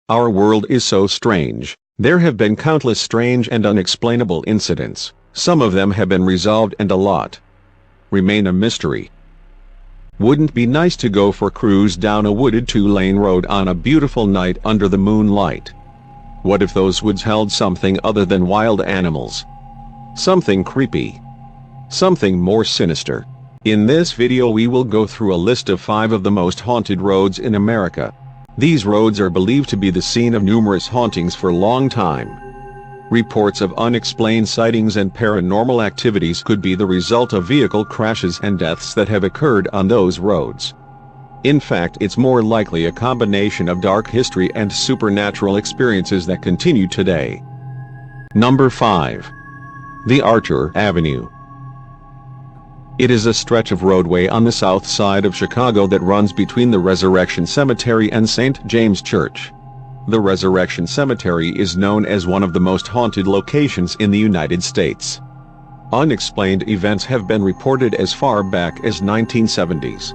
Our world is so strange. There have been countless strange and unexplainable incidents. Some of them have been resolved and a lot remain a mystery. Wouldn't be nice to go for a cruise down a wooded 2-lane road on a beautiful night under the moonlight? What if those woods held something other than wild animals? Something creepy? Something more sinister? In this video we will go through a list of 5 of the most haunted roads in America. These roads are believed to be the scene of numerous hauntings for a long time. Reports of unexplained sightings and paranormal activities could be the result of vehicle crashes and deaths that have occurred on those roads. In fact, it's more likely a combination of dark history and supernatural experiences that continue today. Number 5. The Archer Avenue. It is a stretch of roadway on the south side of Chicago that runs between the Resurrection Cemetery and St. James Church. The Resurrection Cemetery is known as one of the most haunted locations in the United States. Unexplained events have been reported as far back as 1970s.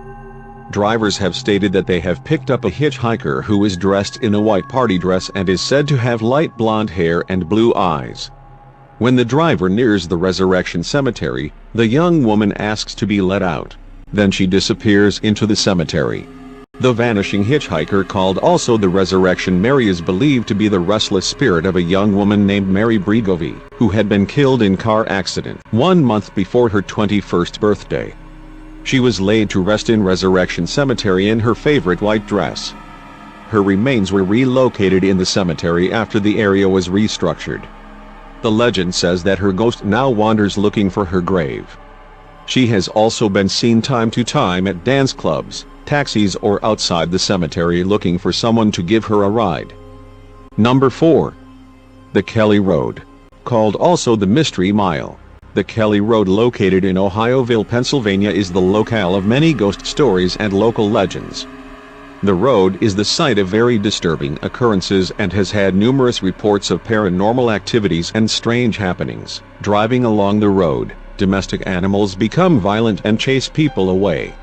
Drivers have stated that they have picked up a hitchhiker who is dressed in a white party dress and is said to have light blonde hair and blue eyes. When the driver nears the Resurrection Cemetery, the young woman asks to be let out. Then she disappears into the cemetery. The vanishing hitchhiker, called also the Resurrection Mary, is believed to be the restless spirit of a young woman named Mary Bregovi, who had been killed in car accident 1 month before her 21st birthday. She was laid to rest in Resurrection Cemetery in her favorite white dress. Her remains were relocated in the cemetery after the area was restructured. The legend says that her ghost now wanders looking for her grave. She has also been seen time to time at dance clubs, taxis, or outside the cemetery looking for someone to give her a ride. Number 4. The Kelly Road. Called also the Mystery Mile. The Kelly Road, located in Ohioville, Pennsylvania, is the locale of many ghost stories and local legends. The road is the site of very disturbing occurrences and has had numerous reports of paranormal activities and strange happenings. Driving along the road, domestic animals become violent and chase people away.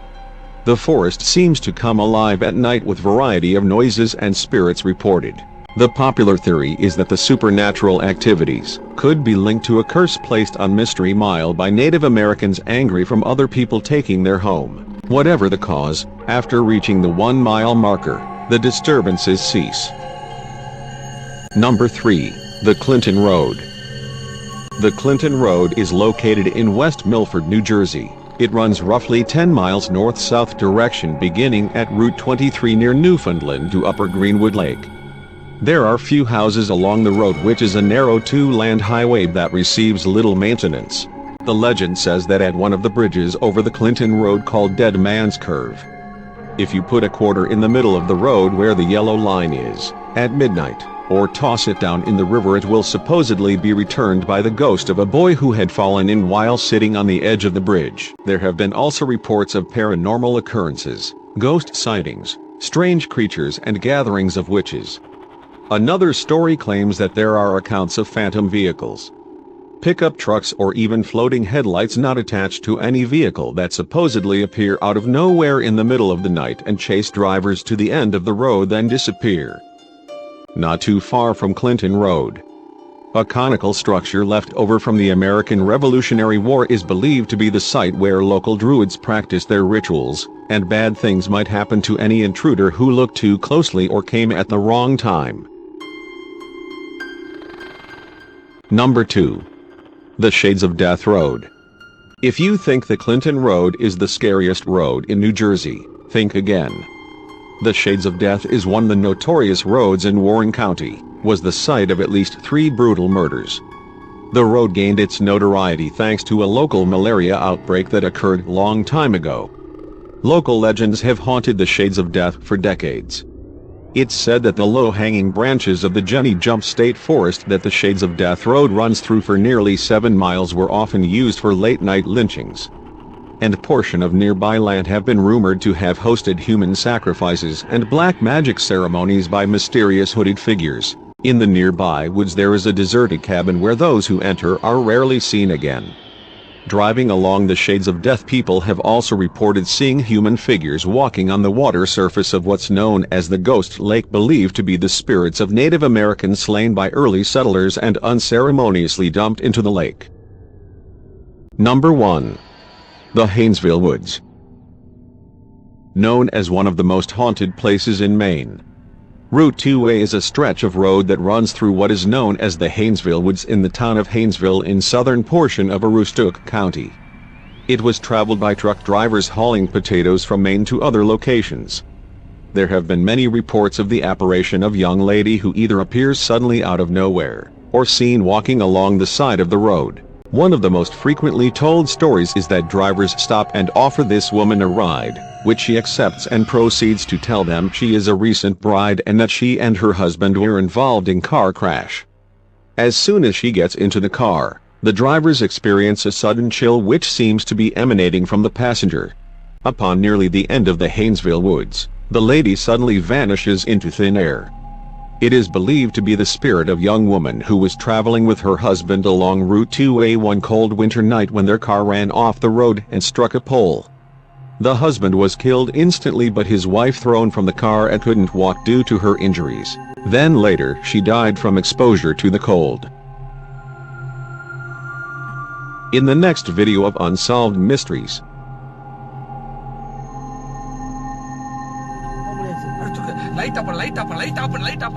The forest seems to come alive at night with variety of noises and spirits reported. The popular theory is that the supernatural activities could be linked to a curse placed on Mystery Mile by Native Americans angry from other people taking their home. Whatever the cause, after reaching the 1-mile marker, the disturbances cease. Number 3. The Clinton Road. The Clinton Road is located in West Milford, New Jersey. It runs roughly 10 miles north-south direction, beginning at Route 23 near Newfoundland to Upper Greenwood Lake. There are few houses along the road, which is a narrow 2-lane highway that receives little maintenance. The legend says that at one of the bridges over the Clinton Road, called Dead Man's Curve, if you put a quarter in the middle of the road where the yellow line is, at midnight, or toss it down in the river, it will supposedly be returned by the ghost of a boy who had fallen in while sitting on the edge of the bridge. There have been also reports of paranormal occurrences, ghost sightings, strange creatures, and gatherings of witches. Another story claims that there are accounts of phantom vehicles, pickup trucks, or even floating headlights not attached to any vehicle that supposedly appear out of nowhere in the middle of the night and chase drivers to the end of the road, then disappear. Not too far from Clinton Road, a conical structure left over from the American Revolutionary War is believed to be the site where local druids practiced their rituals, and bad things might happen to any intruder who looked too closely or came at the wrong time. Number 2. The Shades of Death Road. If you think the Clinton Road is the scariest road in New Jersey, think again. The Shades of Death is one of the notorious roads in Warren County, was the site of at least 3 brutal murders. The road gained its notoriety thanks to a local malaria outbreak that occurred a long time ago. Local legends have haunted the Shades of Death for decades. It's said that the low-hanging branches of the Jenny Jump State Forest that the Shades of Death Road runs through for nearly 7 miles were often used for late-night lynchings. And a portion of nearby land have been rumored to have hosted human sacrifices and black magic ceremonies by mysterious hooded figures. In the nearby woods there is a deserted cabin where those who enter are rarely seen again. Driving along the shades of death, people have also reported seeing human figures walking on the water surface of what's known as the Ghost Lake, believed to be the spirits of Native Americans slain by early settlers and unceremoniously dumped into the lake. Number 1. The Haynesville Woods. Known as one of the most haunted places in Maine, Route 2A is a stretch of road that runs through what is known as the Haynesville Woods in the town of Haynesville in southern portion of Aroostook County. It was traveled by truck drivers hauling potatoes from Maine to other locations. There have been many reports of the apparition of young lady who either appears suddenly out of nowhere, or seen walking along the side of the road. One of the most frequently told stories is that drivers stop and offer this woman a ride, which she accepts and proceeds to tell them she is a recent bride and that she and her husband were involved in car crash. As soon as she gets into the car, the drivers experience a sudden chill which seems to be emanating from the passenger. Upon nearly the end of the Haynesville Woods, the lady suddenly vanishes into thin air. It is believed to be the spirit of a young woman who was traveling with her husband along Route 2A one cold winter night when their car ran off the road and struck a pole. The husband was killed instantly, but his wife thrown from the car and couldn't walk due to her injuries. Then later she died from exposure to the cold. In the next video of Unsolved Mysteries. Light up.